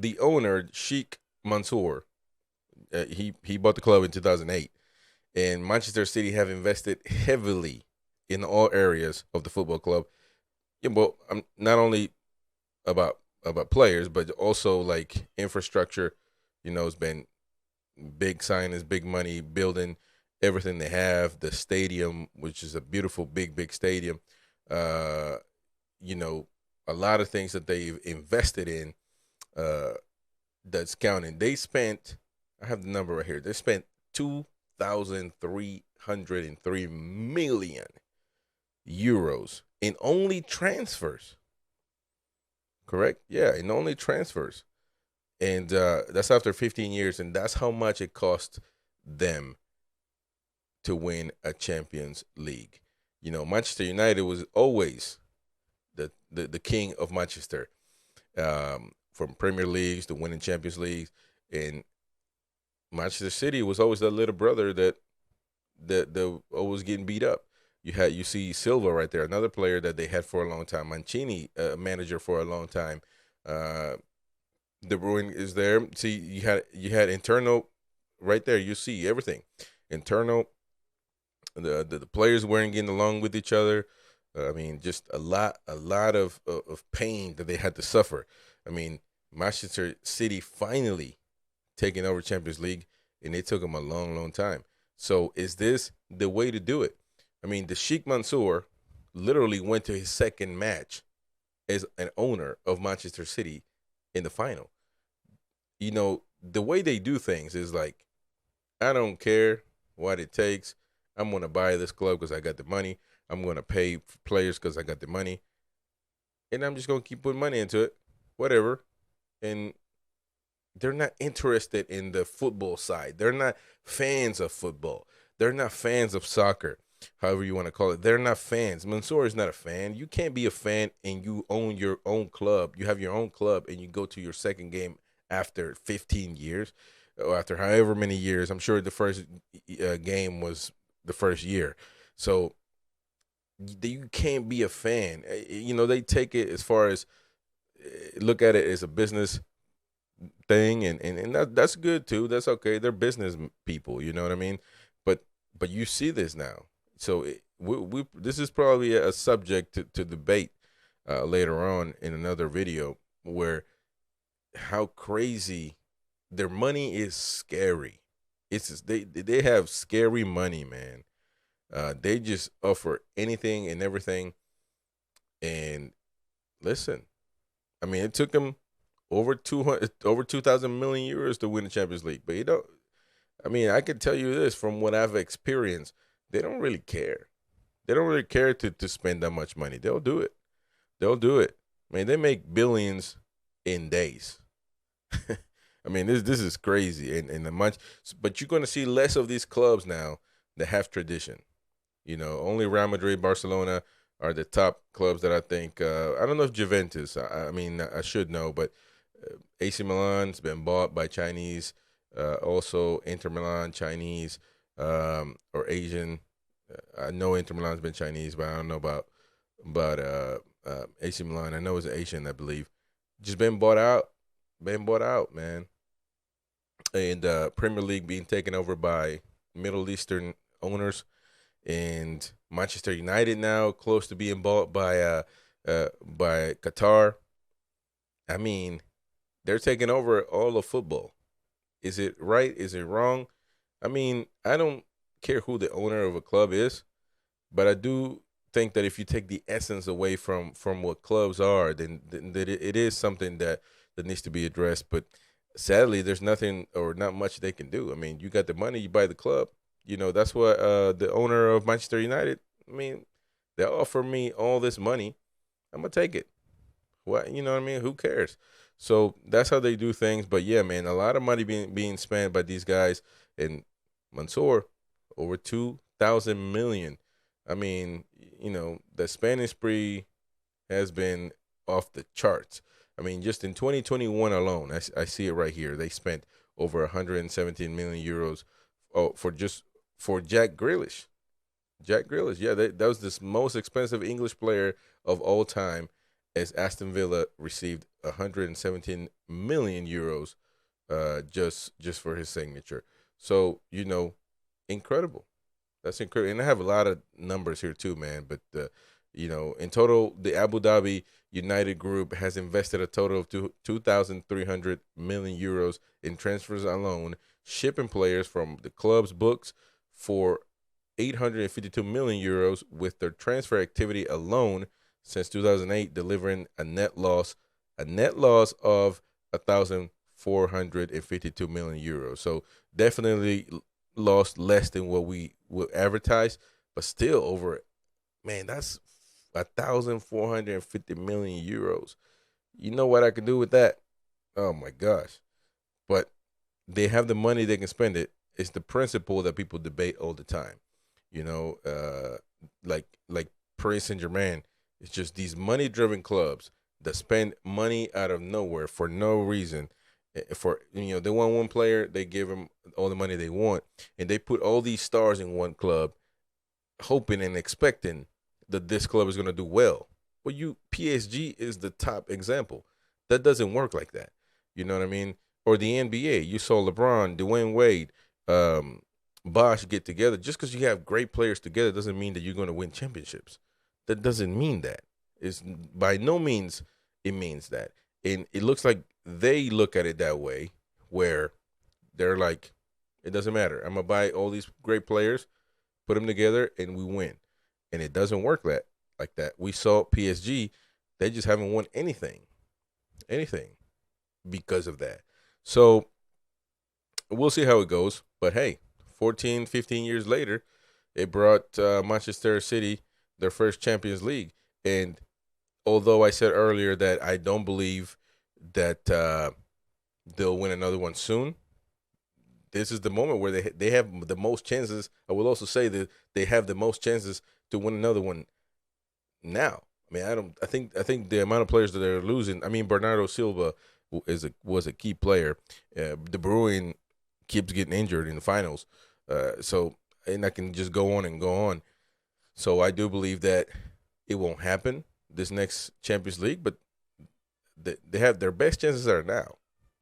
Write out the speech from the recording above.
the owner, Sheikh Mansour, he bought the club in 2008, and Manchester City have invested heavily in all areas of the football club. Yeah, well, not only about players, but also like infrastructure. It's been big signings, big money, building everything they have. The stadium, which is a beautiful, big stadium. Uh, you know, a lot of things that they've invested in. Uh, that's counting. They spent. I have the number right here. They spent 2,303 million euros in only transfers. Correct? Yeah, in only transfers. And that's after 15 years, and that's how much it cost them to win a Champions League. Manchester United was always the king of Manchester, from Premier Leagues to winning Champions Leagues, and Manchester City was always that little brother that always getting beat up. You see Silva right there, another player that they had for a long time. Mancini, manager for a long time. Uh, De Bruyne is there. See, you had internal right there. You see everything internal. The players weren't getting along with each other. I mean, just a lot of pain that they had to suffer. I mean, Manchester City finally taking over Champions League, and it took them a long time. So is this the way to do it? I mean, the Sheikh Mansour literally went to his second match as an owner of Manchester City in the final. The way they do things is like, I don't care what it takes. I'm going to buy this club because I got the money. I'm going to pay for players because I got the money. And I'm just going to keep putting money into it, whatever. And they're not interested in the football side. They're not fans of football. They're not fans of soccer, however you want to call it. They're not fans. Mansour is not a fan. You can't be a fan and you own your own club. You have your own club and you go to your second game after 15 years or after however many years. I'm sure the first game was the first year. So you can't be a fan. They take it as far as look at it as a business thing, and that's good too. That's okay. They're business people, you know what I mean? But you see this now. So this is probably a subject to debate later on in another video, where how crazy their money is scary. It's just, they have scary money, man. They just offer anything and everything. And listen, I mean, it took them over 2,000 million euros to win the Champions League. But I mean, I can tell you this from what I've experienced, they don't really care. They don't really care to spend that much money. They'll do it. They'll do it. I mean, they make billions in days. I mean, this is crazy. And the much, but you're going to see less of these clubs now that have tradition. Only Real Madrid, Barcelona are the top clubs that I think. I don't know if Juventus. I mean, I should know, but AC Milan's been bought by Chinese. Also, Inter Milan, Chinese or Asian. I know Inter Milan's been Chinese, but I don't know about AC Milan. I know it's Asian, I believe. Just been bought out. Been bought out, man. And Premier League being taken over by Middle Eastern owners, and Manchester United now close to being bought by Qatar. I mean, they're taking over all of football. Is it right? Is it wrong? I mean, I don't care who the owner of a club is, but I do think that if you take the essence away from what clubs are, then that it is something that needs to be addressed. But sadly, there's nothing or not much they can do. I mean, you got the money, you buy the club. That's what the owner of Manchester United. I mean, they offer me all this money. I'm gonna take it. What you know what I mean? Who cares? So that's how they do things. But yeah, man, a lot of money being spent by these guys, and Mansour over 2,000 million. I mean, the Spanish spree has been off the charts. I mean, just in 2021 alone, I see it right here. They spent over 117 million euros for Jack Grealish. Jack Grealish, yeah, that was the most expensive English player of all time, as Aston Villa received 117 million euros just for his signature. So, incredible. That's incredible. And I have a lot of numbers here too, man. But in total, the Abu Dhabi United Group has invested a total of 2,300 million euros in transfers alone, shipping players from the club's books for 852 million euros, with their transfer activity alone since 2008 delivering a net loss of 1,452 million euros. So definitely lost less than what we would advertise, but still over, man, that's 1,450 million euros. You know what I could do with that? Oh my gosh. But they have the money, they can spend it. It's the principle that people debate all the time. Like Paris Saint-Germain. It's just these money-driven clubs that spend money out of nowhere for no reason. They want one player, they give him all the money they want, and they put all these stars in one club, hoping and expecting that this club is going to do well. Well, PSG is the top example. That doesn't work like that. You know what I mean? Or the NBA. You saw LeBron, Dwayne Wade, Bosh get together. Just because you have great players together doesn't mean that you're going to win championships. That doesn't mean that. It's by no means it means that. And it looks like they look at it that way, where they're like, it doesn't matter. I'm going to buy all these great players, put them together, and we win. And it doesn't work like that. We saw PSG, they just haven't won anything because of that. So we'll see how it goes. But hey, 14, 15 years later, it brought Manchester City their first Champions League. And although I said earlier that I don't believe that they'll win another one soon, this is the moment where they have the most chances. I will also say that they have the most chances to win another one now. I mean, I think the amount of players that they're losing. I mean, Bernardo Silva was a key player. De Bruyne keeps getting injured in the finals. And I can just go on and go on. So I do believe that it won't happen this next Champions League, but they have their best chances are now.